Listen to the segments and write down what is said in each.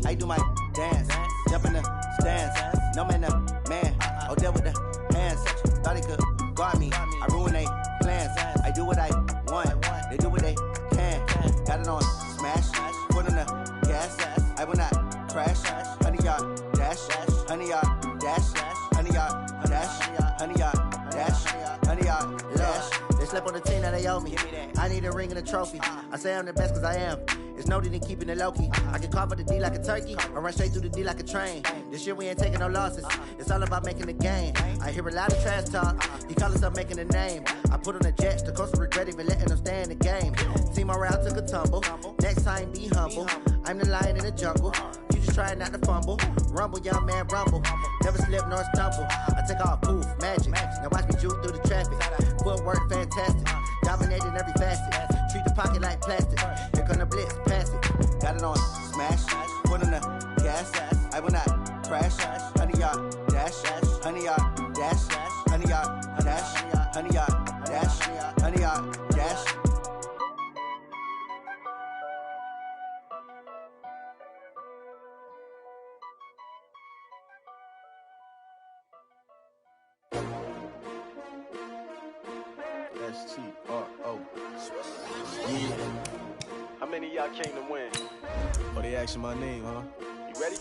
I do my dance. Jump in the stands. No man, man. Odell with the hands. Thought he could guard me. I ruin they plans. I do what I want. They do what they can. Got it on smash. Put on the gas. I will not crash. 100-yard dash. 100-yard dash. 100-yard dash. 100-yard dash. 100-yard dash. They slept on the team that they owe me. I need a ring and a trophy. I say I'm the best cause I am. It's noted in keeping it low-key. I can carve up the D like a turkey or run straight through the D like a train. This year we ain't taking no losses. It's all about making the game. I hear a lot of trash talk. He call himself making a name. I put on the Jets. The coach will regret even letting them stay in the game. Team morale took a tumble. Next time be humble. I'm the lion in the jungle. You just try not to fumble. Rumble, young man, rumble. Never slip nor stumble. I take off, poof, magic. Now watch me juke through the traffic. Footwork fantastic. Dominating every facet. Treat the pocket like plastic. Here come the blitz, pass it. Got it on smash. Put on the gas. I will not crash. 100-yard dash. 100-yard dash. 100-yard dash. 100-yard dash. 100-yard dash. S-T-R-O. Yeah. How many of y'all came to win? Oh, they asking my name, huh? You ready?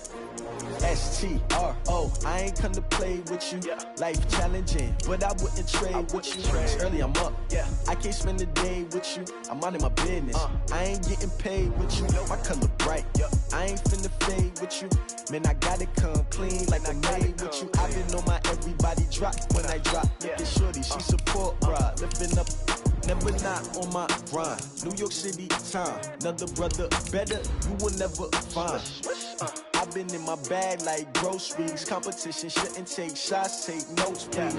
S-T-R-O. I ain't come to play with you. Yeah. Life challenging, but I wouldn't trade with you. It's early, I'm up. Yeah. I can't spend the day with you. I'm minding my business. I ain't getting paid with you. My color bright. Yeah. I ain't finna fade with you. Man, I gotta come clean like I made with you. I've been on my everybody drop when I drop. Look at shorty, she support ride. Lifting up. Never not on my grind. New York City time. Another brother better, you will never find. I've been in my bag like groceries. Competition shouldn't take shots, take notes, please.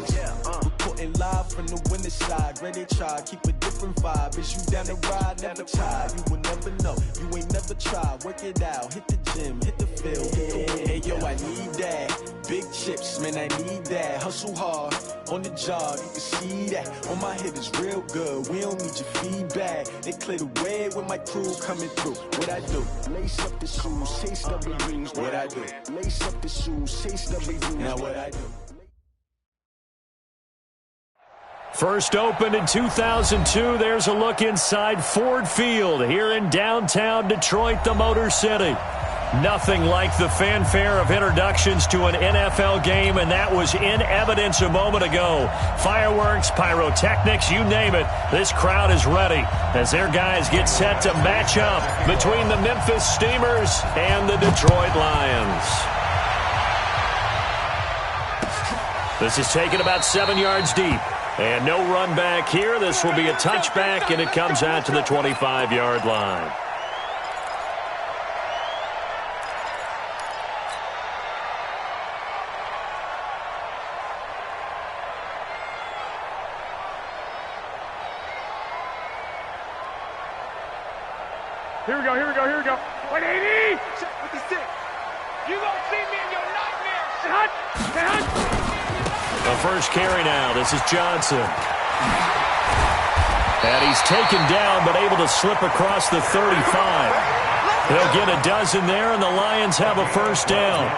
Reporting live from the winning side. Ready to try, keep a different vibe. Is you down the ride? Never try. You will never know. You ain't never tried. Work it out. Hit the gym, hit the field, hit the win. Hey yo, I need that. Big chips, man, I need that. Hustle hard on the job, you can see that. On my head is real good. We don't need your feedback. They clear the way with my crew coming through. What I do? Lace up the shoes, chase W's. What I do? Lace up the shoes, chase W's. Now what I do? First opened in 2002. There's a look inside Ford Field here in downtown Detroit, the Motor City. Nothing like the fanfare of introductions to an NFL game, and that was in evidence a moment ago. Fireworks, pyrotechnics, you name it. This crowd is ready as their guys get set to match up between the Memphis Steamers and the Detroit Lions. This is taken about 7 yards deep. And no run back here. This will be a touchback, and it comes out to the 25-yard line. Here we go, here we go, here we go. 180! Check with the stick. You gonna see me in your nightmares. Stay hot! Stay hot! The first carry now. This is Johnson. And he's taken down, but able to slip across the 35. They'll get a dozen there, and the Lions have a first down.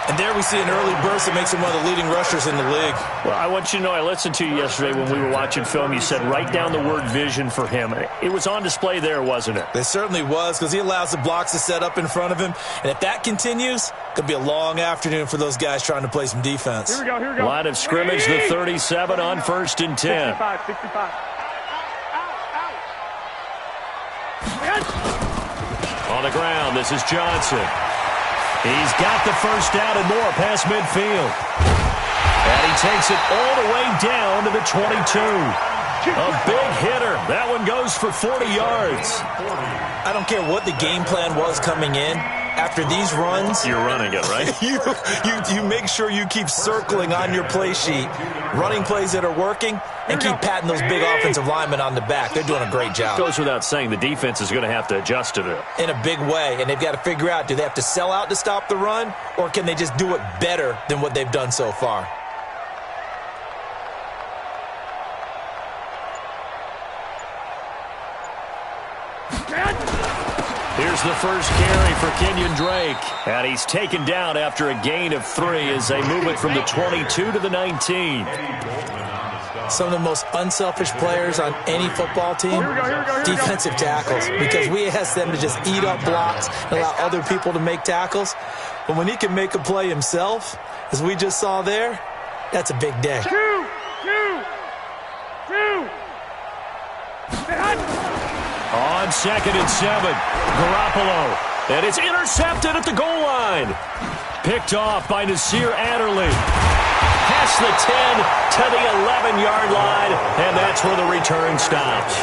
And there we see an early burst that makes him one of the leading rushers in the league. Well, I want you to know, I listened to you yesterday when we were watching film. You said write down the word vision for him. It was on display there, wasn't it? It certainly was, because he allows the blocks to set up in front of him. And if that continues, it could be a long afternoon for those guys trying to play some defense. Here we go, here we go. Line of scrimmage, the 37 on 1st and 10. 65. On the ground, this is Johnson. He's got the first down and more past midfield. And he takes it all the way down to the 22. A big hitter. That one goes for 40 yards. I don't care what the game plan was coming in. After these runs, you're running it, right? you make sure you keep circling on your play sheet, running plays that are working, and keep patting those big offensive linemen on the back. They're doing a great job. Goes without saying, the defense is going to have to adjust to it. In a big way, and they've got to figure out, do they have to sell out to stop the run, or can they just do it better than what they've done so far? Here's the first carry for Kenyon Drake. And he's taken down after a gain of 3 as they move it from the 22 to the 19. Some of the most unselfish players on any football team, defensive tackles, because we ask them to just eat up blocks and allow other people to make tackles. But when he can make a play himself, as we just saw there, that's a big day. Two. On 2nd and 7, Garoppolo. And it's intercepted at the goal line. Picked off by Nasir Adderley. Past the 10 to the 11-yard line, and that's where the return stops.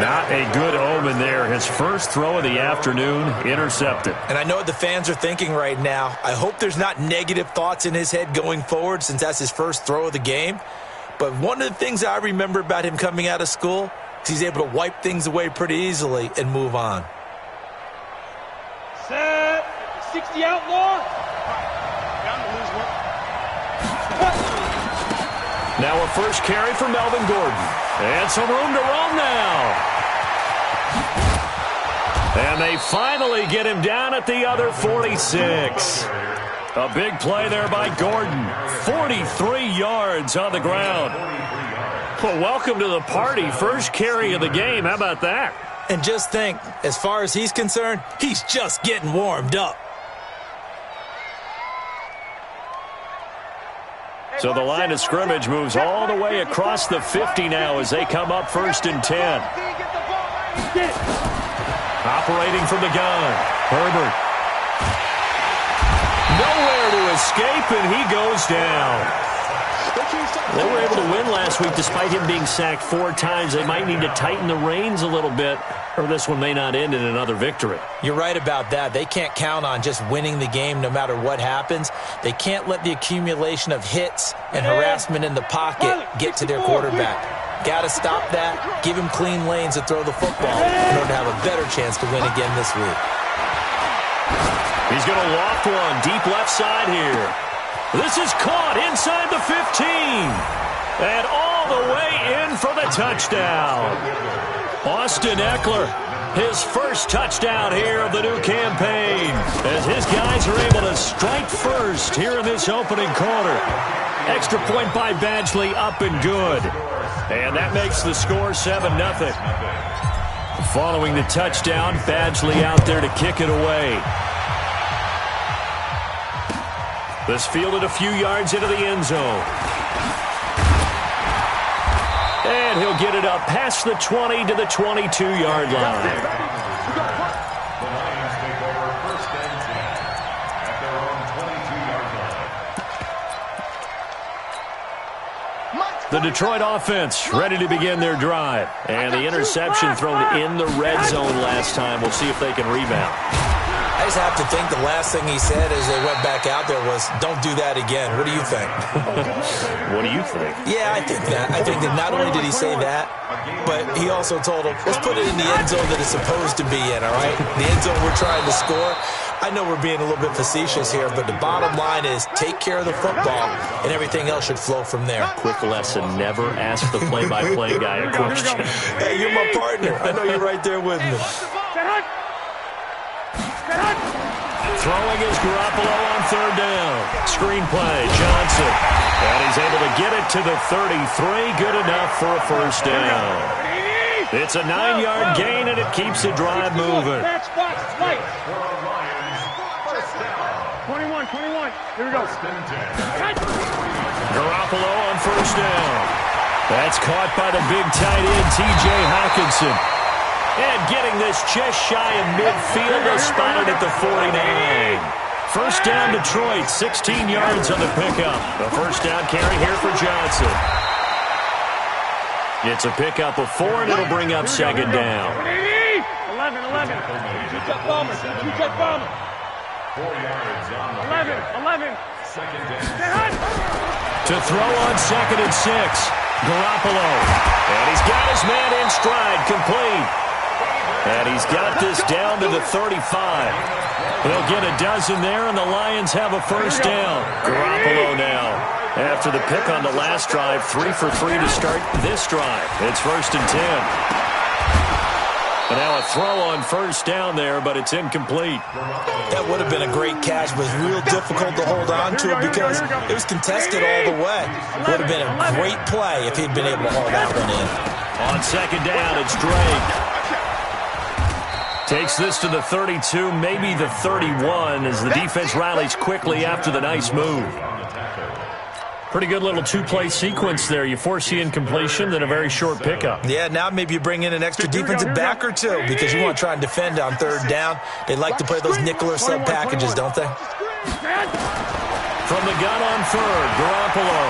Not a good omen there. His first throw of the afternoon, intercepted. And I know what the fans are thinking right now. I hope there's not negative thoughts in his head going forward since that's his first throw of the game. But one of the things I remember about him coming out of school is he's able to wipe things away pretty easily and move on. Set. 60 outlaw. Now a first carry for Melvin Gordon. And some room to roam now. And they finally get him down at the other 46. A big play there by Gordon. 43 yards on the ground. Well, welcome to the party. First carry of the game. How about that? And just think, as far as he's concerned, he's just getting warmed up. So the line of scrimmage moves all the way across the 50 now as they come up 1st and 10. Operating from the gun, Herbert. Nowhere to escape, and he goes down. They were able to win last week despite him being sacked 4 times. They might need to tighten the reins a little bit, or this one may not end in another victory. You're right about that. They can't count on just winning the game no matter what happens. They can't let the accumulation of hits and harassment in the pocket get to their quarterback. Got to stop that, give him clean lanes to throw the football in order to have a better chance to win again this week. He's going to loft one deep left side here. This is caught inside the 15. And all the way in for the touchdown. Austin Eckler, his first touchdown here of the new campaign, as his guys are able to strike first here in this opening quarter. Extra point by Badgley, up and good. And that makes the score 7-0. Following the touchdown, Badgley out there to kick it away. This fielded a few yards into the end zone. And he'll get it up past the 20 to the 22-yard line. The Detroit offense ready to begin their drive. And the interception thrown in the red zone last time. We'll see if they can rebound. I just have to think the last thing he said as they went back out there was, don't do that again. What do you think? What do you think? Yeah, I think that. I think that not only did he say that, but he also told him, let's put it in the end zone that it's supposed to be in, all right? The end zone we're trying to score. I know we're being a little bit facetious here, but the bottom line is take care of the football, and everything else should flow from there. Quick lesson, never ask the play-by-play guy a question. Hey, you're my partner. I know you're right there with me. Throwing is Garoppolo on 3rd down. Screen play, Johnson. And he's able to get it to the 33. Good enough for a first down. It's a 9-yard gain, and it keeps the drive moving. 21. Here we go. Garoppolo on 1st down. That's caught by the big tight end, T.J. Hockenson. And getting this just shy of midfield, they spotted at the 49. First down, Detroit, 16 yards on the pickup. The first down carry here for Johnson. It's a pickup of 4, and it'll bring up 2nd down. 11. Two-check bomber. 4 yards on the 11. Second down. To throw on 2nd and 6, Garoppolo. And he's got his man in stride, complete. And he's got this down to the 35. He'll get a dozen there, and the Lions have a first down. Garoppolo now, after the pick on the last drive, 3 for 3 to start this drive. It's 1st and 10. And now a throw on first down there, but it's incomplete. That would have been a great catch, but it was real difficult to hold on to it because it was contested all the way. Would have been a great play if he'd been able to haul that one in. On second down, it's Drake. Takes this to the 32, maybe the 31, as the defense rallies quickly after the nice move. Pretty good little two-play sequence there. You force the incompletion, then a very short pickup. Yeah, now maybe you bring in an extra defensive back or two because you want to try and defend on third down. They like to play those nickel or sub packages, don't they? From the gun on third, Garoppolo.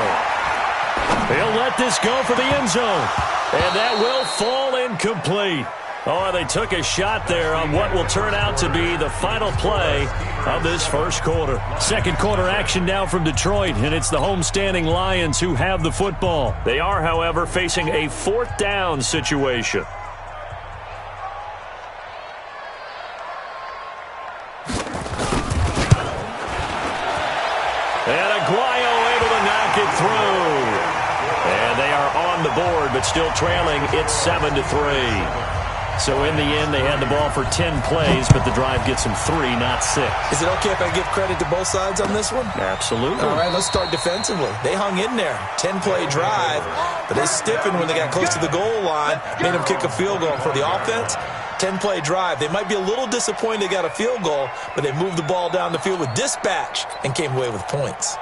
He'll let this go for the end zone. And that will fall incomplete. Oh, they took a shot there on what will turn out to be the final play of this first quarter. Second quarter action now from Detroit, and it's the homestanding Lions who have the football. They are, however, facing a fourth down situation. And Aguayo able to knock it through. And they are on the board, but still trailing. It's 7-3. So in the end, they had the ball for 10 plays, but the drive gets them 3, not 6. Is it okay if I give credit to both sides on this one? Absolutely. All right, let's start defensively. They hung in there. 10-play drive, but they stiffened when they got close to the goal line, made them kick a field goal. For the offense, 10-play drive. They might be a little disappointed they got a field goal, but they moved the ball down the field with dispatch and came away with points.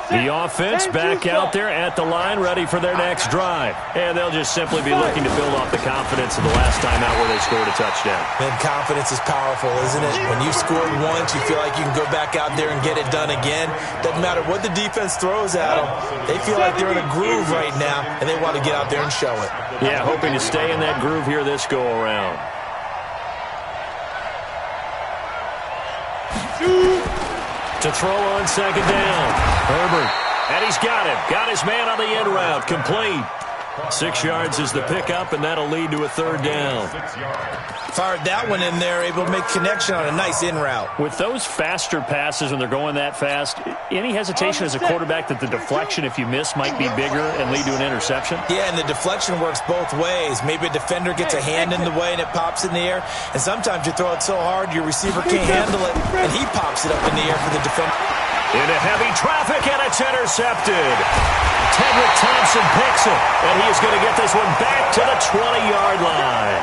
The offense back out there at the line, ready for their next drive. And they'll just simply be looking to build off the confidence of the last time out where they scored a touchdown. Man, confidence is powerful, isn't it? When you've scored once, you feel like you can go back out there and get it done again. Doesn't matter what the defense throws at them. They feel like they're in a groove right now, and they want to get out there and show it. Yeah, hoping to stay in that groove here this go-around. To throw on second down. Herbert. And he's got him. Got his man on the end route. Complete. 6 yards is the pickup, and that'll lead to a third down. Fired that one in there, able to make connection on a nice in route. With those faster passes when they're going that fast, any hesitation as a quarterback that the deflection, if you miss, might be bigger and lead to an interception? Yeah, and the deflection works both ways. Maybe a defender gets a hand in the way and it pops in the air, and sometimes you throw it so hard your receiver can't handle it, and he pops it up in the air for the defender. Into heavy traffic, and it's intercepted. Tedrick Thompson picks it, and he is going to get this one back to the 20-yard line.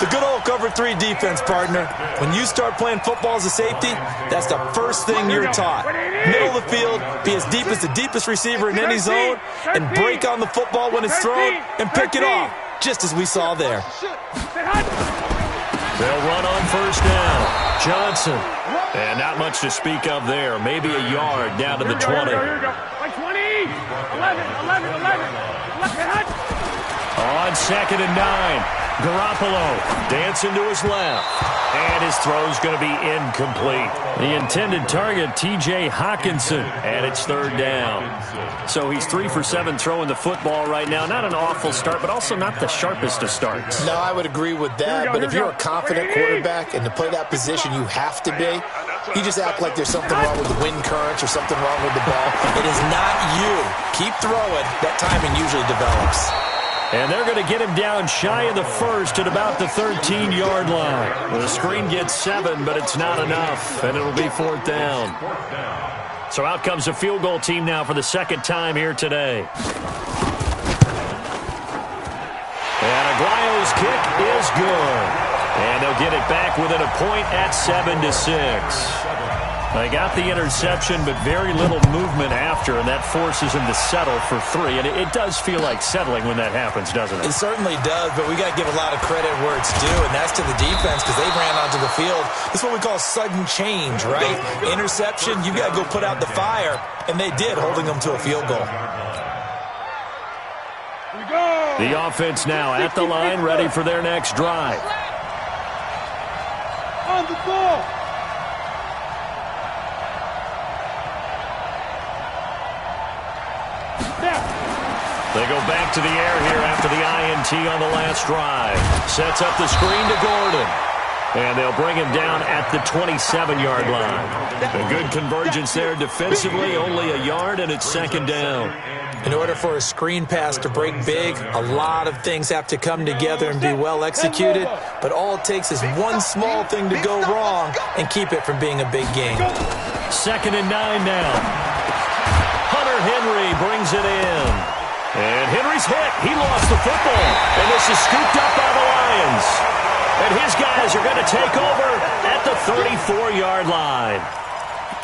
The good old cover 3 defense, partner. When you start playing football as a safety, that's the first thing you're taught. Middle of the field, be as deep as the deepest receiver in any zone, and break on the football when it's thrown, and pick it off, just as we saw there. They'll run on first down. Johnson. And not much to speak of there. Maybe a yard down to the 20. Here we go. 20. 11. On second and 9. Garoppolo dancing to his left. And his throw's going to be incomplete. The intended target, T.J. Hockenson. And it's third down. So he's 3 for 7 throwing the football right now. Not an awful start, but also not the sharpest of starts. No, I would agree with that. But if you're a confident quarterback and to play that position, you have to be. You just act like there's something wrong with the wind currents or something wrong with the ball. It is not you. Keep throwing. That timing usually develops. And they're going to get him down shy of the first at about the 13-yard line. The screen gets 7, but it's not enough, and it'll be fourth down. So out comes a field goal team now for the second time here today. And Aguayo's kick is good. And they'll get it back within a point at 7-6. They got the interception, but very little movement after, and that forces him to settle for 3. And it does feel like settling when that happens, doesn't it? It certainly does, but we got to give a lot of credit where it's due, and that's to the defense because they ran onto the field. This is what we call sudden change, right? Interception, you got to go put out the fire, and they did, holding them to a field goal. The offense now at the line, ready for their next drive. On the ball. They go back to the air here after the INT on the last drive. Sets up the screen to Gordon. And they'll bring him down at the 27-yard line. A good convergence there defensively, only a yard, and it's second down. In order for a screen pass to break big, a lot of things have to come together and be well executed, but all it takes is one small thing to go wrong and keep it from being a big game. 2nd and 9 now. Hunter Henry brings it in. And Henry's hit. He lost the football. And this is scooped up by the Lions. And his guys are going to take over at the 34-yard line.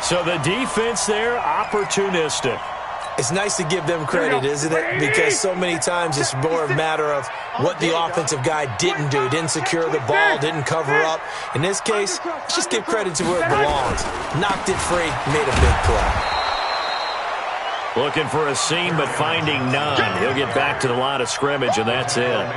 So the defense there, opportunistic. It's nice to give them credit, isn't it? Because so many times it's more a matter of what the offensive guy didn't do. Didn't secure the ball, didn't cover up. In this case, let's just give credit to where it belongs. Knocked it free, made a big play. Looking for a seam, but finding none. He'll get back to the line of scrimmage, and that's it.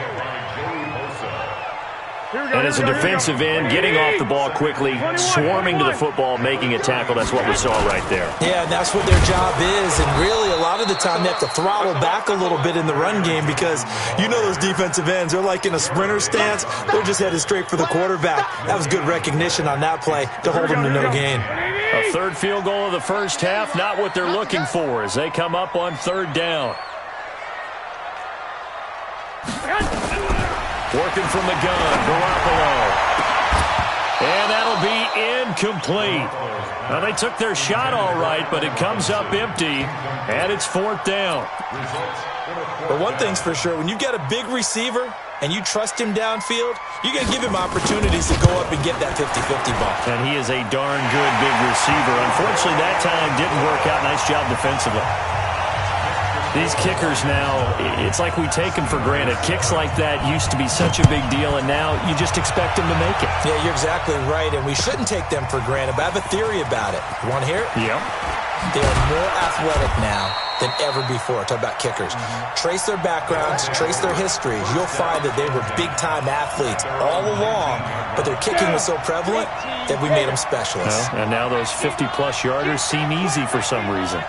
And as a defensive end, getting off the ball quickly, swarming to the football, making a tackle, that's what we saw right there. Yeah, and that's what their job is. And really, a lot of the time, they have to throttle back a little bit in the run game because you know those defensive ends, they're like in a sprinter stance. They're just headed straight for the quarterback. That was good recognition on that play to hold them to no gain. A third field goal of the first half, not what they're looking for as they come up on 3rd down. Working from the gun, Garoppolo. And that'll be incomplete. Now, they took their shot all right, but it comes up empty, and it's 4th down. But one thing's for sure, when you get a big receiver and you trust him downfield, you're going to give him opportunities to go up and get that 50-50 ball. And he is a darn good big receiver. Unfortunately, that time didn't work out. Nice job defensively. These kickers now, it's like we take them for granted. Kicks like that used to be such a big deal, and now you just expect them to make it. Yeah, you're exactly right, and we shouldn't take them for granted, but I have a theory about it. You want to hear it? Yeah. They are more athletic now than ever before. Talk about kickers. Trace their backgrounds, trace their histories. You'll find that they were big-time athletes all along, but their kicking was so prevalent that we made them specialists. Well, and now those 50-plus yarders seem easy for some reason.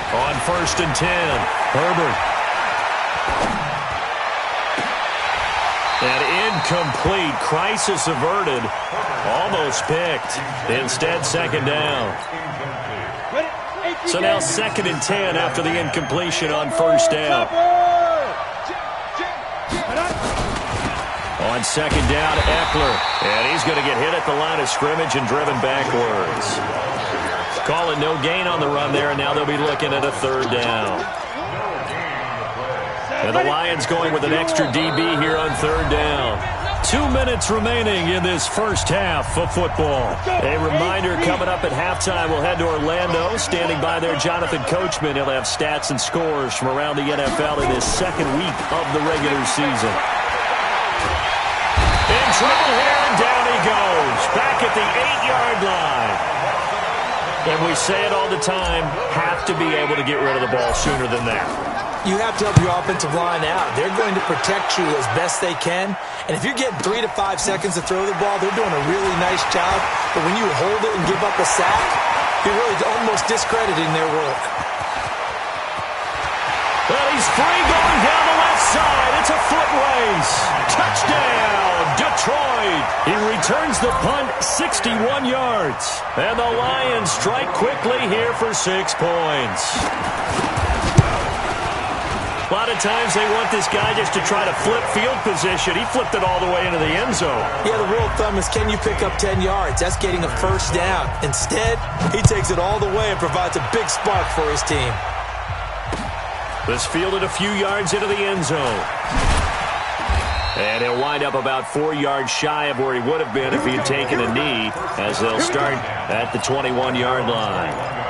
On 1st and 10, Herbert. And incomplete. Crisis averted. Almost picked. Instead, 2nd down. So now 2nd and 10 after the incompletion on 1st down. On 2nd down, Eckler. And he's going to get hit at the line of scrimmage and driven backwards. Call it no gain on the run there, and now they'll be looking at a 3rd down. And the Lions going with an extra DB here on 3rd down. 2 minutes remaining in this first half of football. A reminder coming up at halftime, we'll head to Orlando. Standing by there, Jonathan Coachman. He'll have stats and scores from around the NFL in this 2nd week of the regular season. In trouble here, and down he goes. Back at the 8-yard line. And we say it all the time, have to be able to get rid of the ball sooner than that. You have to help your offensive line out. They're going to protect you as best they can. And if you're getting 3 to 5 seconds to throw the ball, they're doing a really nice job. But when you hold it and give up a sack, you're really almost discrediting their work. Well, he's free going down the left side. It's a foot race. Touchdown, Detroit. He returns the punt 61 yards. And the Lions strike quickly here for 6 points. A lot of times they want this guy just to try to flip field position. He flipped it all the way into the end zone. Yeah, the rule of thumb is can you pick up 10 yards? That's getting a 1st down. Instead, he takes it all the way and provides a big spark for his team. This fielded a few yards into the end zone. And he'll wind up about 4 yards shy of where he would have been if he had taken a knee, as they'll start at the 21-yard line.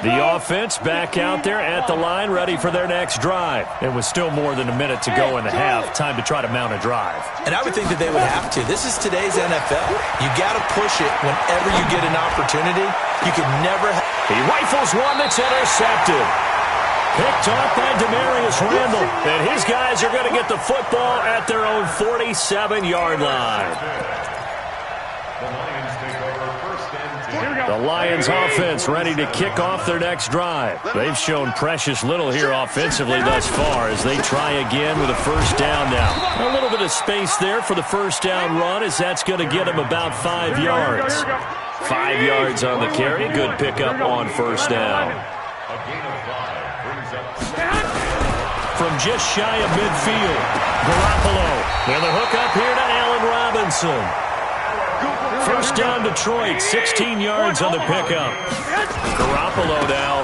The offense back out there at the line, ready for their next drive. And with still more than a minute to go in the half, time to try to mount a drive. And I would think that they would have to. This is today's NFL. You got to push it whenever you get an opportunity. You can never... He rifles one that's intercepted. Picked off by Demarius Randall. And his guys are going to get the football at their own 47-yard line. The Lions take over 1st and 10. The Lions offense ready to kick off their next drive. They've shown precious little here offensively thus far as they try again with a first down now. A little bit of space there for the first down run as that's going to get them about 5 yards. 5 yards on the carry. Good pickup on first down. From just shy of midfield, Garoppolo. And the hook up here to Allen Robinson. First down Detroit, 16 yards on the pickup. Garoppolo now,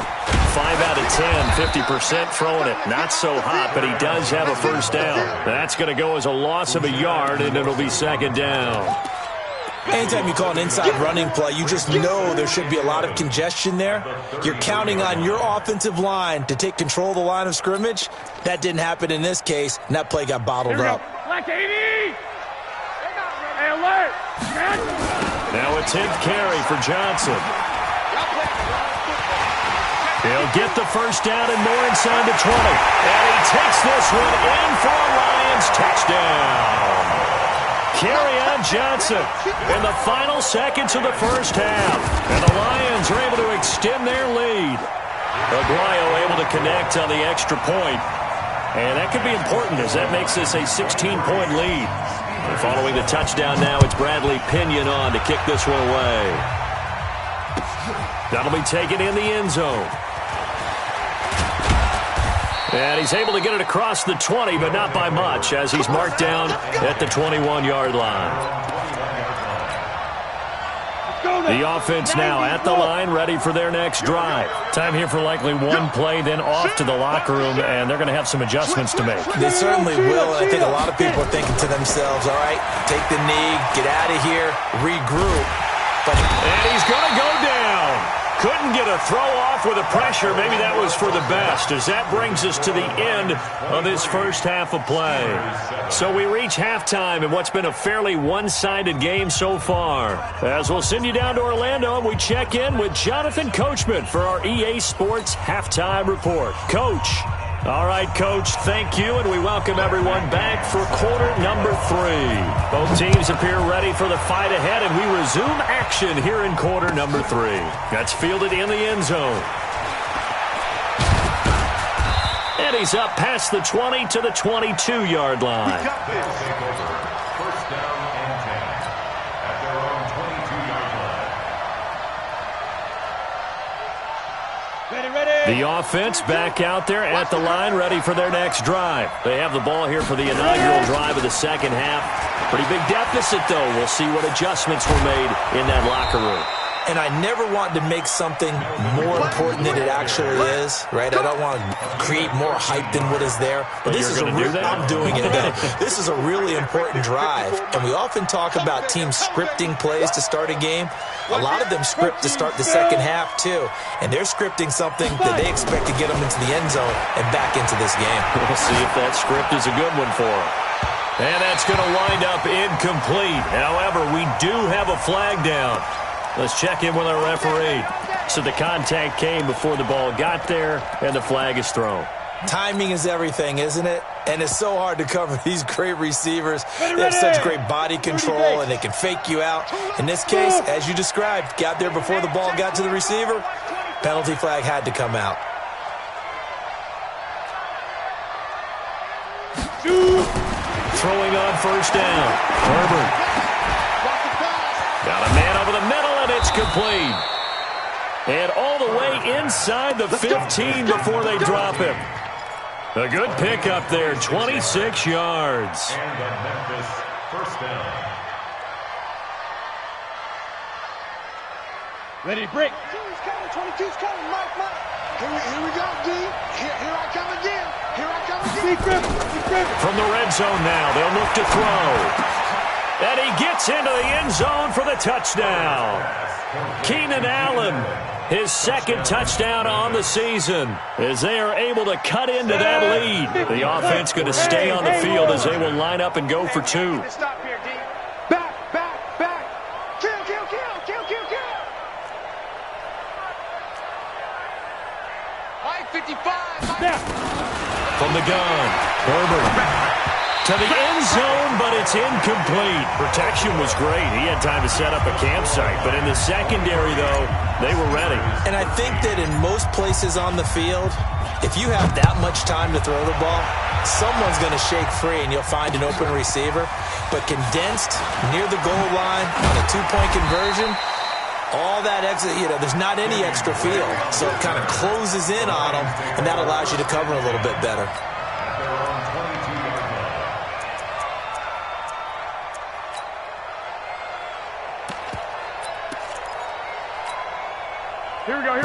5 out of 10, 50% throwing it. Not so hot, but he does have a first down. That's going to go as a loss of a yard, and it'll be second down. Anytime you call an inside running play, you just know there should be a lot of congestion there. You're counting on your offensive line to take control of the line of scrimmage. That didn't happen in this case, and that play got bottled up. Now a 10th carry for Johnson. He'll get the first down and more inside the 20. And he takes this one in for a Lions touchdown. Kerryon Johnson in the final seconds of the first half. And the Lions are able to extend their lead. Aguayo able to connect on the extra point. And that could be important as that makes this a 16-point lead. And following the touchdown now, it's Bradley Pinion on to kick this one away. That'll be taken in the end zone. And he's able to get it across the 20, but not by much, as he's marked down at the 21-yard line. The offense now at the line, ready for their next drive. Time here for likely one play, then off to the locker room, and they're going to have some adjustments to make. They certainly will, and I think a lot of people are thinking to themselves, all right, take the knee, get out of here, regroup. And he's going to go down. Couldn't get a throw off with the pressure. Maybe that was for the best, as that brings us to the end of this first half of play. So we reach halftime in what's been a fairly one-sided game so far. As we'll send you down to Orlando, and we check in with Jonathan Coachman for our EA Sports Halftime Report. Coach. All right, Coach, thank you, and we welcome everyone back for quarter number 3. Both teams appear ready for the fight ahead, and we resume action here in quarter number 3. That's fielded in the end zone. And he's up past the 20 to the 22-yard line. First down and 10 at their own 22-yard line. The offense back out there at the line, ready for their next drive. They have the ball here for the inaugural drive of the second half. Pretty big deficit, though. We'll see what adjustments were made in that locker room. And I never want to make something more important than it actually is, right? I don't want to create more hype than what is there. But this is I'm doing it. This is a really important drive. And we often talk about teams scripting plays to start a game. A lot of them script to start the second half, too. And they're scripting something that they expect to get them into the end zone and back into this game. We'll see if that script is a good one for them. And that's going to wind up incomplete. However, we do have a flag down. Let's check in with our referee. So the contact came before the ball got there, and the flag is thrown. Timing is everything, isn't it? And it's so hard to cover these great receivers. They have such great body control, and they can fake you out. In this case, as you described, got there before the ball got to the receiver. Penalty flag had to come out. Throwing on first down. Herbert. Got a man over the middle, and it's complete. And all the way inside the 15 before they drop him. A good pickup there, 26 yards. And the Memphis first down. Ready to break. 22's coming, 22's coming, Mike. Here we go, D. Here I come again. Here I come again. From the red zone now, they'll look to throw. And he gets into the end zone for the touchdown. Keenan Allen, his second touchdown on the season, as they are able to cut into that lead. The offense going to stay on the field as they will line up and go for 2. Stop here, D. Back. Kill. 55. From the gun, Herbert. to the end zone, but it's incomplete. Protection was great. He had time to set up a campsite, but in the secondary, though, they were ready. And I think that in most places on the field, if you have that much time to throw the ball, someone's going to shake free and you'll find an open receiver. But condensed near the goal line on a two-point conversion, all that extra, there's not any extra field. So it kind of closes in on them, and that allows you to cover a little bit better.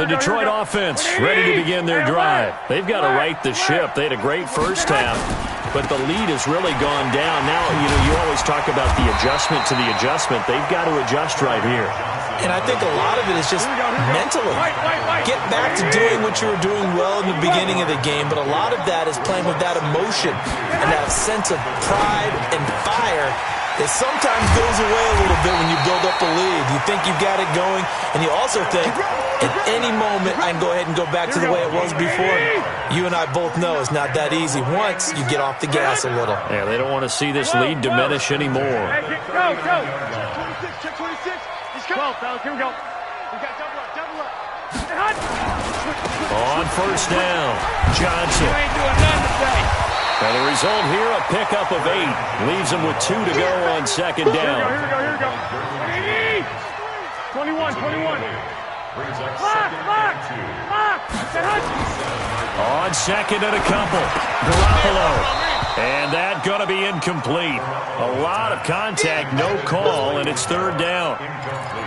The Detroit offense ready to begin their drive. They've got to right the ship. They had a great first half, but the lead has really gone down. Now, you always talk about the adjustment to the adjustment. They've got to adjust right here. And I think a lot of it is just mentally. Get back to doing what you were doing well in the beginning of the game, but a lot of that is playing with that emotion and that sense of pride and fire. It sometimes goes away a little bit when you build up a lead. You think you've got it going, and you also think, at any moment, I can go ahead and go back to the way it was before. You and I both know it's not that easy once you get off the gas a little. Yeah, they don't want to see this lead diminish anymore. Go. 26, check 26. He's coming. 12, fellas, here we go. We got double up. On first down, Johnson. You ain't doing nothing today. And the result here, a pickup of 8. Leaves them with 2 to go on second down. Here we go. 21. On second and a couple, Garoppolo. And that going to be incomplete. A lot of contact, no call, and it's third down.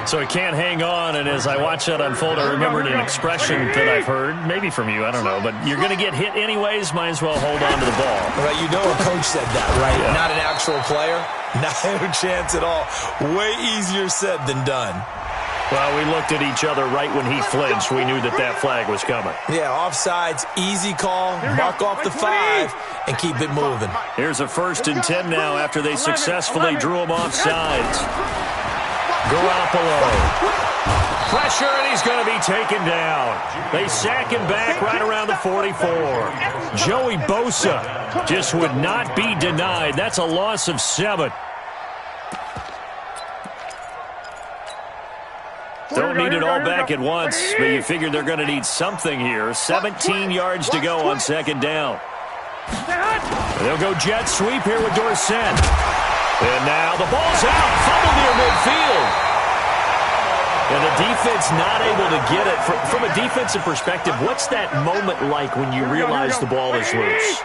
So he can't hang on, and as I watch that unfold, I remembered an expression that I've heard, maybe from you, I don't know, but you're going to get hit anyways, might as well hold on to the ball. Right, a coach said that, right? Yeah. Not an actual player, not a chance at all. Way easier said than done. Well, we looked at each other right when he flinched. We knew that flag was coming. Yeah, offsides, easy call, mark off the 5, and keep it moving. Here's a 1st and 10 now after they successfully drew him offsides. Garoppolo. Pressure, and he's going to be taken down. They sack him back right around the 44. Joey Bosa just would not be denied. That's a loss of 7. Don't need it all back at once, but you figure they're going to need something here. 17 yards to go on second down. They'll go jet sweep here with Dorsett. And now the ball's out. Fumble near midfield. And the defense not able to get it. From a defensive perspective, what's that moment like when you realize the ball is loose?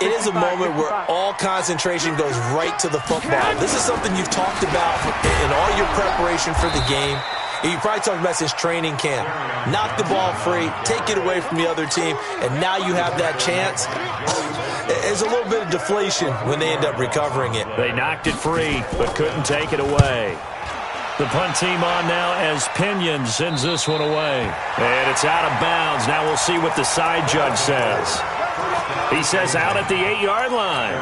It is a moment where all concentration goes right to the football. This is something you've talked about in all your preparation for the game. You probably talked about since training camp. Knock the ball free, take it away from the other team, and now you have that chance. There's a little bit of deflation when they end up recovering it. They knocked it free, but couldn't take it away. The punt team on now as Pinion sends this one away. And it's out of bounds. Now we'll see what the side judge says. He says out at the 8-yard line.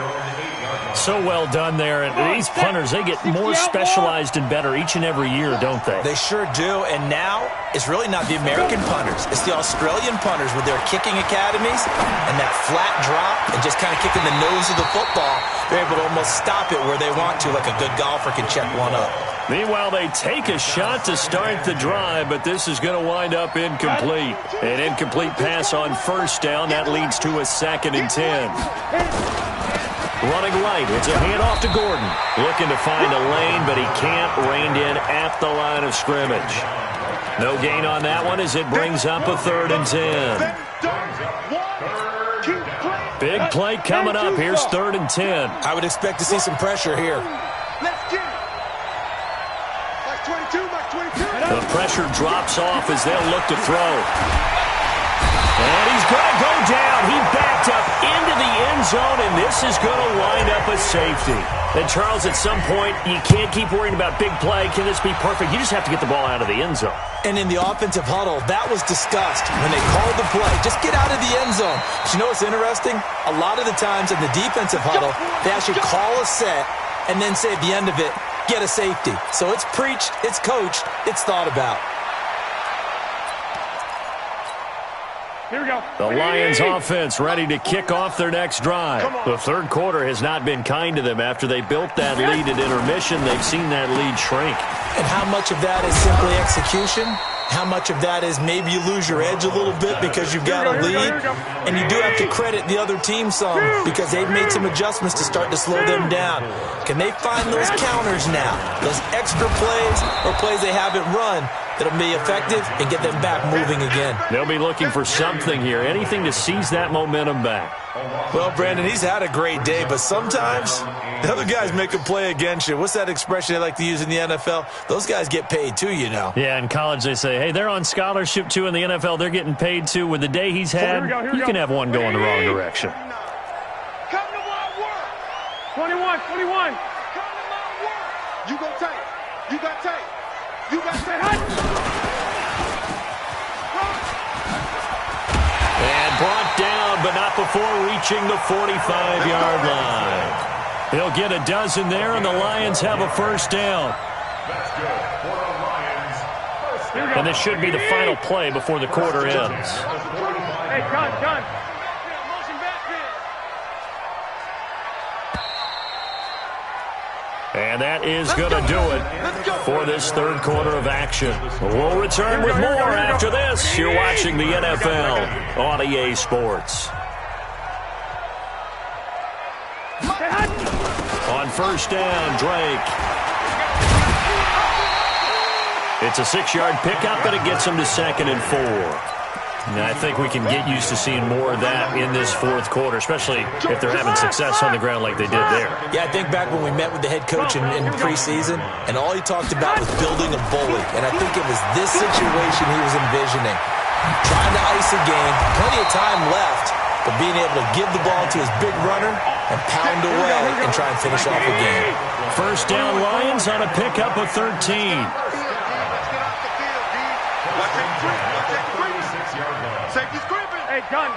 So well done there. And these punters, they get more specialized and better each and every year, don't they? They sure do. And now it's really not the American punters. It's the Australian punters with their kicking academies and that flat drop and just kind of kicking the nose of the football. They're able to almost stop it where they want to, like a good golfer can check one up. Meanwhile, they take a shot to start the drive, but this is going to wind up incomplete. An incomplete pass on first down. That leads to a 2nd and 10. Running right, it's a handoff to Gordon. Looking to find a lane, but he can't. Reined in at the line of scrimmage. No gain on that one as it brings up a 3rd and 10. Big play coming up. Here's 3rd and 10. I would expect to see some pressure here. Let's get it. Mike 22. The pressure drops off as they'll look to throw. And he's going to go down. He backed up into the end zone, and this is going to wind up a safety. And, Charles, at some point, you can't keep worrying about big play. Can this be perfect? You just have to get the ball out of the end zone. And in the offensive huddle, that was discussed when they called the play. Just get out of the end zone. But you know what's interesting? A lot of the times in the defensive huddle, they actually call a set and then say at the end of it, get a safety. So it's preached, it's coached, it's thought about. Here we go. The Lions offense ready to kick off their next drive. The third quarter has not been kind to them. After they built that lead at intermission, they've seen that lead shrink. And how much of that is simply execution? How much of that is maybe you lose your edge a little bit because you've got a lead? And you do have to credit the other team some because they've made some adjustments to start to slow them down. Can they find those counters now? Those extra plays or plays they haven't run that'll be effective and get them back moving again. They'll be looking for something here, anything to seize that momentum back. Well, Brandon, he's had a great day, but sometimes the other guys make a play against you. What's that expression they like to use in the NFL? Those guys get paid too, you know. Yeah, in college they say, hey, they're on scholarship too. In the NFL, they're getting paid too. With the day he's had, you can have one go in the wrong direction. Come to my work. 21. Come to my work. You go tight. You got tight. You got tight. And brought down, but not before reaching the 45-yard line. He'll get a dozen there, and the Lions have a first down. That's good for the Lions. And this should be the final play before the quarter ends. Hey, gun. And that is going to do it for this third quarter of action. We'll return with more after this. You're watching the NFL on EA Sports. On first down, Drake. It's a 6-yard pickup, but it gets him to 2nd and 4. And I think we can get used to seeing more of that in this fourth quarter, especially if they're having success on the ground like they did there. Yeah, I think back when we met with the head coach in preseason, and all he talked about was building a bully. And I think it was this situation he was envisioning. Trying to ice a game, plenty of time left, but being able to give the ball to his big runner and pound away and try and finish off a game. First down, Lions on a pickup of 13. Safety's creeping. Hey, gun.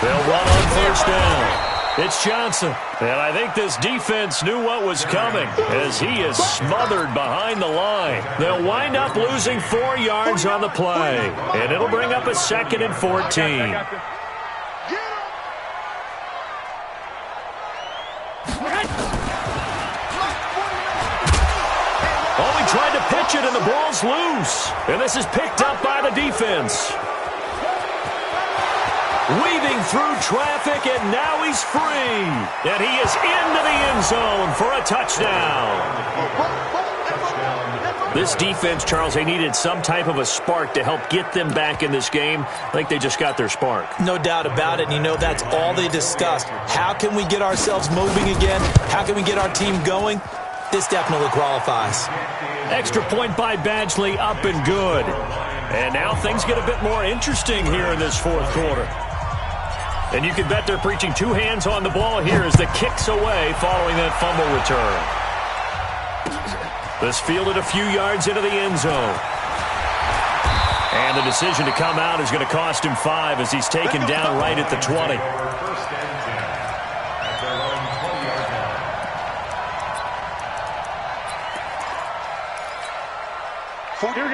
They'll run on first down. It's Johnson. And I think this defense knew what was coming as he is smothered behind the line. They'll wind up losing 4 yards on the play. And it'll bring up a 2nd and 14. Tried to pitch it, and the ball's loose. And this is picked up by the defense. Weaving through traffic, and now he's free. And he is into the end zone for a touchdown. This defense, Charles, they needed some type of a spark to help get them back in this game. I think they just got their spark. No doubt about it, and you know that's all they discussed. How can we get ourselves moving again? How can we get our team going? This definitely qualifies. Extra point by Badgley, up and good. And now things get a bit more interesting here in this fourth quarter. And you can bet they're preaching 2 hands on the ball here as the kick's away following that fumble return. This fielded a few yards into the end zone. And the decision to come out is going to cost him 5 as he's taken down right at the 20.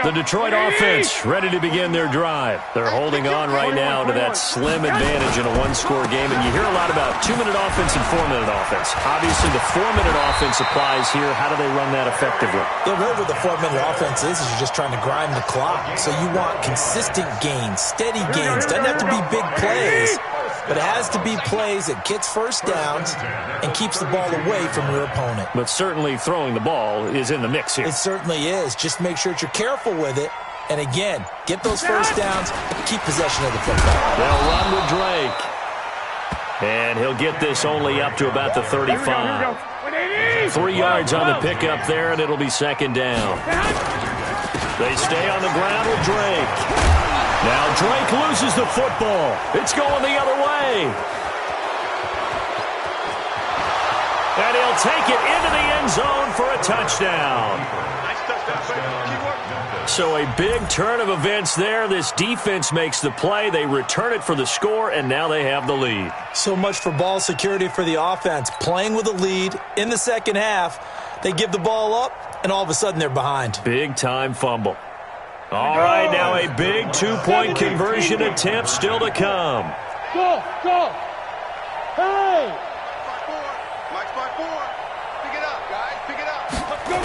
The Detroit offense ready to begin their drive. They're holding on right now to that slim advantage in a 1-score game. And you hear a lot about 2-minute offense and 4-minute offense. Obviously, the 4-minute offense applies here. How do they run that effectively? Yeah, really what the 4-minute offense is you're just trying to grind the clock. So you want consistent gains, steady gains. Doesn't have to be big plays, but it has to be plays that gets first downs and keeps the ball away from your opponent. But certainly throwing the ball is in the mix here. It certainly is. Just make sure that you're careful with it. And again, get those first downs, keep possession of the football. They'll run with Drake. And he'll get this only up to about the 35. 3 yards on the pickup there, and it'll be 2nd down. They stay on the ground with Drake. Now Drake loses the football. It's going the other way. And he'll take it into the end zone for a touchdown. So a big turn of events there. This defense makes the play. They return it for the score, and now they have the lead. So much for ball security for the offense. Playing with a lead in the second half. They give the ball up. and all of a sudden they're behind. Big-time fumble. All right, now a big two-point conversion attempt still to come. Go! Hey! Mike's by 4. Pick it up, guys. Pick it up. Let's go.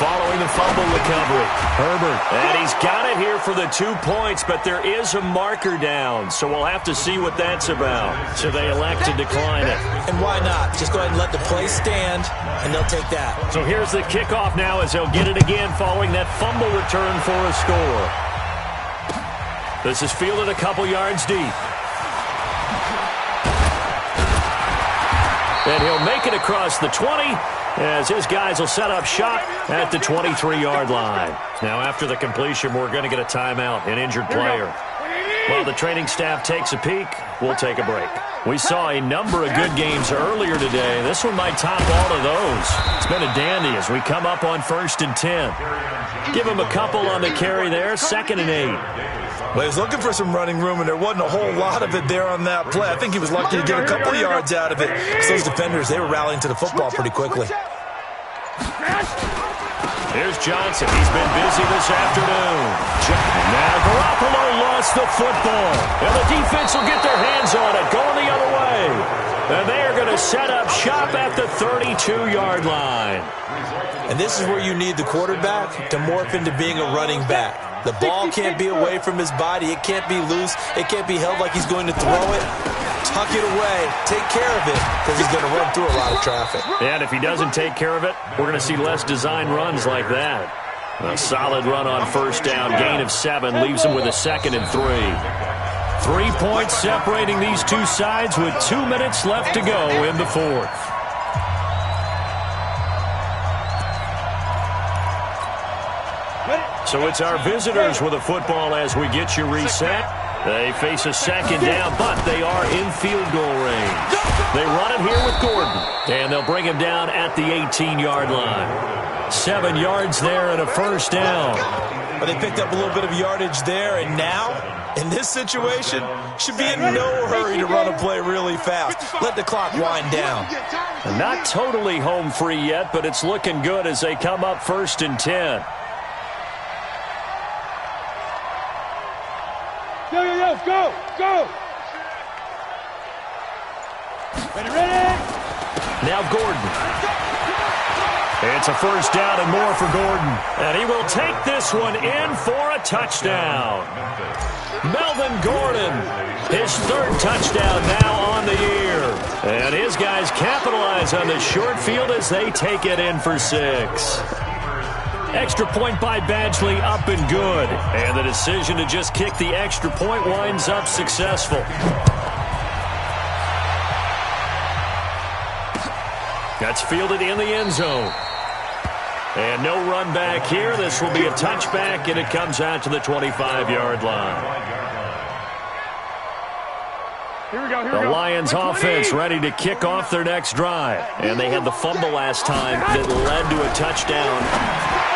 Following the fumble recovery, Herbert. And he's got it here for the 2 points, but there is a marker down, so we'll have to see what that's about. So they elect to decline it. And why not? Just go ahead and let the play stand, and they'll take that. So here's the kickoff now as they'll get it again following that fumble return for a score. This is fielded a couple yards deep. And he'll make it across the 20 as his guys will set up shop at the 23-yard line. Now, after the completion, we're going to get a timeout, an injured player. While the training staff takes a peek, we'll take a break. We saw a number of good games earlier today. This one might top all of those. It's been a dandy as we come up on 1st and 10. Give him a couple on the carry there, 2nd and 8. Well, he was looking for some running room, and there wasn't a whole lot of it there on that play. I think he was lucky to get a couple yards out of it. Because those defenders, they were rallying to the football pretty quickly. Here's Johnson. He's been busy this afternoon. Now Garoppolo lost the football. And the defense will get their hands on it, going the other way. And they are going to set up shop at the 32-yard line. And this is where you need the quarterback to morph into being a running back. The ball can't be away from his body. It can't be loose. It can't be held like he's going to throw it. Tuck it away. Take care of it because he's going to run through a lot of traffic. And if he doesn't take care of it, we're going to see less design runs like that. A solid run on 1st down. Gain of 7 leaves him with a 2nd and 3. 3 points separating these two sides with 2 minutes left to go in the 4th. So it's our visitors with a football as we get you reset. They face a 2nd down, but they are in field goal range. They run it here with Gordon, and they'll bring him down at the 18-yard line. 7 yards there and a 1st down. But they picked up a little bit of yardage there, and now, in this situation, should be in no hurry to run a play really fast. Let the clock wind down. Not totally home free yet, but it's looking good as they come up 1st and 10. Go! Ready? Now Gordon. It's a 1st down and more for Gordon. And he will take this one in for a touchdown. Melvin Gordon, his 3rd touchdown now on the year. And his guys capitalize on the short field as they take it in for 6. Extra point by Badgley up and good. And the decision to just kick the extra point winds up successful. That's fielded in the end zone. And no run back here. This will be a touchback, and it comes out to the 25-yard line. The Lions offense ready to kick off their next drive. And they had the fumble last time that led to a touchdown.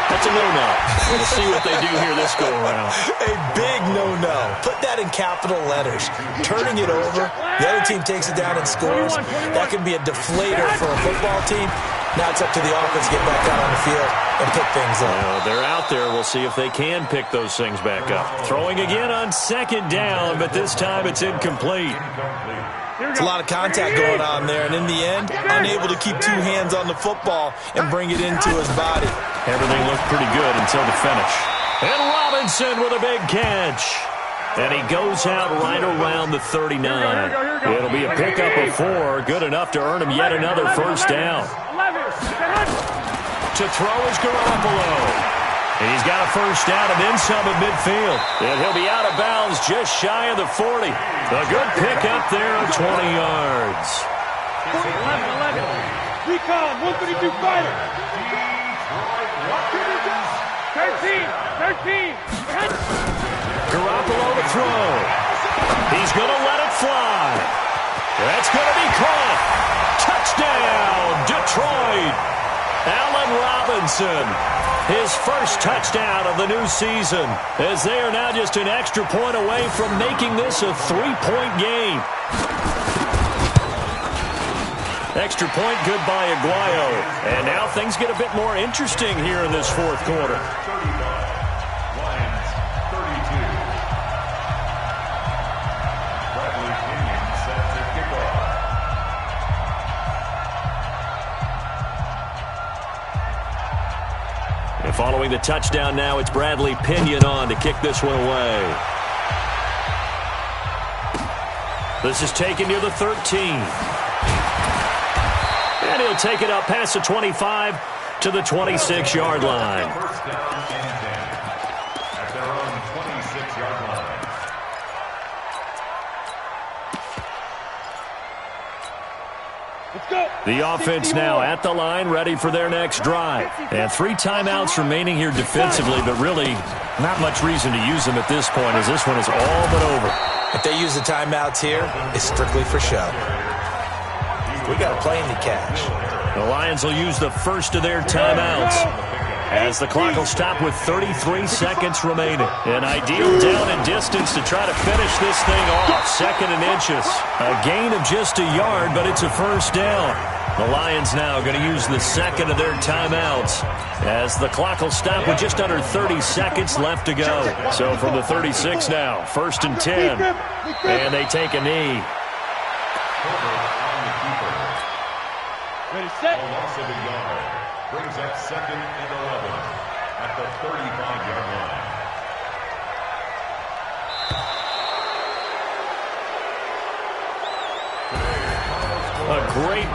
That's a no-no. We'll see what they do here this go-around. A big no-no. Put that in capital letters. Turning it over, the other team takes it down and scores. That can be a deflator for a football team. Now it's up to the offense to get back out on the field and pick things up. They're out there. We'll see if they can pick those things back up. Throwing again on 2nd down, but this time it's incomplete. There's a lot of contact going on there, and in the end, unable to keep 2 hands on the football and bring it into his body. Everything looked pretty good until the finish. And Robinson with a big catch. And he goes out right around the 39. It'll be a pickup of 4, good enough to earn him yet another 1st down. To throw is Garoppolo. And he's got a 1st down and then some at midfield. And he'll be out of bounds just shy of the 40. A good pickup there of 20 yards. 11. Recon, 132 fighter. 13. Garoppolo to throw. He's going to let it fly. That's going to be caught. Touchdown, Detroit. Allen Robinson, his 1st touchdown of the new season, as they are now just an extra point away from making this a 3-point game. Extra point, good by Aguayo. And now things get a bit more interesting here in this fourth quarter. 35, Lions 32. Bradley Pinion set to kick off. And following the touchdown now, it's Bradley Pinion on to kick this one away. This is taken near the 13. And he'll take it up past the 25 to the 26-yard line. First down and 10 at their own 26-yard line. Let's go. The offense now at the line, ready for their next drive. And 3 timeouts remaining here defensively, but really not much reason to use them at this point, as this one is all but over. If they use the timeouts here, it's strictly for show. We got a plane to catch. The Lions will use the first of their timeouts as the clock will stop with 33 seconds remaining. An ideal down and distance to try to finish this thing off. 2nd and inches. A gain of just a yard, but it's a first down. The Lions now going to use the second of their timeouts as the clock will stop with just under 30 seconds left to go. So from the 36 now, 1st and 10. And they take a knee. Ready, set. A loss of a yard brings up 2nd and 11 at the 35-yard line. A great